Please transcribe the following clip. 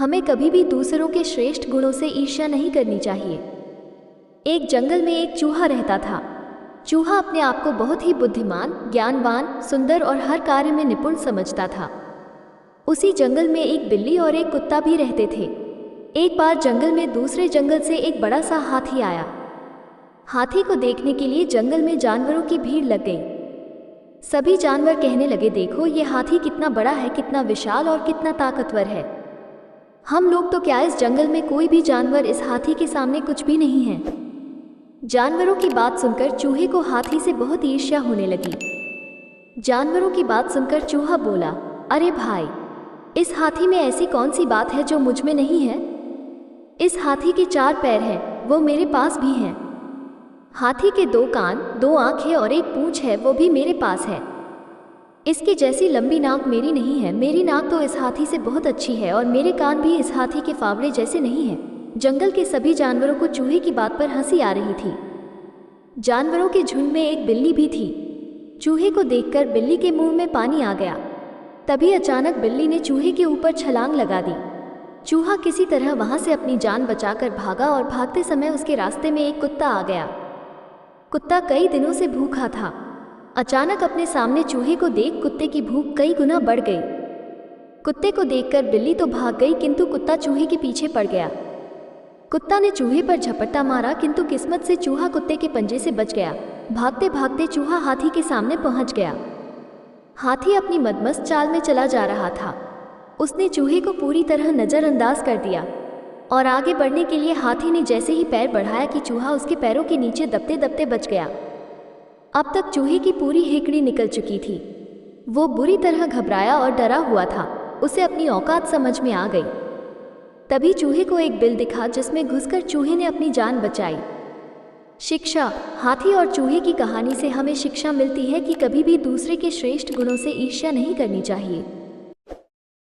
हमें कभी भी दूसरों के श्रेष्ठ गुणों से ईर्ष्या नहीं करनी चाहिए। एक जंगल में एक चूहा रहता था। चूहा अपने आप को बहुत ही बुद्धिमान, ज्ञानवान, सुंदर और हर कार्य में निपुण समझता था। उसी जंगल में एक बिल्ली और एक कुत्ता भी रहते थे। एक बार जंगल में दूसरे जंगल से एक बड़ा सा हाथी आया। हाथी को देखने के लिए जंगल में जानवरों की भीड़ लग गई। सभी जानवर कहने लगे, देखो ये हाथी कितना बड़ा है, कितना विशाल और कितना ताकतवर है। हम लोग तो क्या, इस जंगल में कोई भी जानवर इस हाथी के सामने कुछ भी नहीं है। जानवरों की बात सुनकर चूहे को हाथी से बहुत ईर्ष्या होने लगी। जानवरों की बात सुनकर चूहा बोला, अरे भाई, इस हाथी में ऐसी कौन सी बात है जो मुझ में नहीं है? इस हाथी के 4 पैर हैं, वो मेरे पास भी हैं। हाथी के 2 कान, 2 आंखें और 1 पूंछ है, वो भी मेरे पास है। इसकी जैसी लंबी नाक मेरी नहीं है। मेरी नाक तो इस हाथी से बहुत अच्छी है और मेरे कान भी इस हाथी के फावड़े जैसे नहीं हैं। जंगल के सभी जानवरों को चूहे की बात पर हंसी आ रही थी। जानवरों के झुंड में एक बिल्ली भी थी। चूहे को देखकर बिल्ली के मुंह में पानी आ गया। तभी अचानक बिल्ली ने चूहे के ऊपर छलांग लगा दी। चूहा किसी तरह वहां से अपनी जान बचाकर भागा और भागते समय उसके रास्ते में एक कुत्ता आ गया। कुत्ता कई दिनों से भूखा था। अचानक अपने सामने चूहे को देख कुत्ते की भूख कई गुना बढ़ गई। कुत्ते को देखकर बिल्ली तो भाग गई, किंतु कुत्ता चूहे के पीछे पड़ गया। कुत्ता ने चूहे पर झपट्टा मारा, किंतु किस्मत से चूहा कुत्ते के पंजे से बच गया। भागते भागते चूहा हाथी के सामने पहुंच गया। हाथी अपनी मदमस्त चाल में चला जा रहा था। उसने चूहे को पूरी तरह नज़रअंदाज कर दिया और आगे बढ़ने के लिए हाथी ने जैसे ही पैर बढ़ाया कि चूहा उसके पैरों के नीचे दबते दबते बच गया। अब तक चूहे की पूरी हेकड़ी निकल चुकी थी। वो बुरी तरह घबराया और डरा हुआ था। उसे अपनी औकात समझ में आ गई। तभी चूहे को एक बिल दिखा, जिसमें घुसकर चूहे ने अपनी जान बचाई। शिक्षा। हाथी और चूहे की कहानी से हमें शिक्षा मिलती है कि कभी भी दूसरे के श्रेष्ठ गुणों से ईर्ष्या नहीं करनी चाहिए।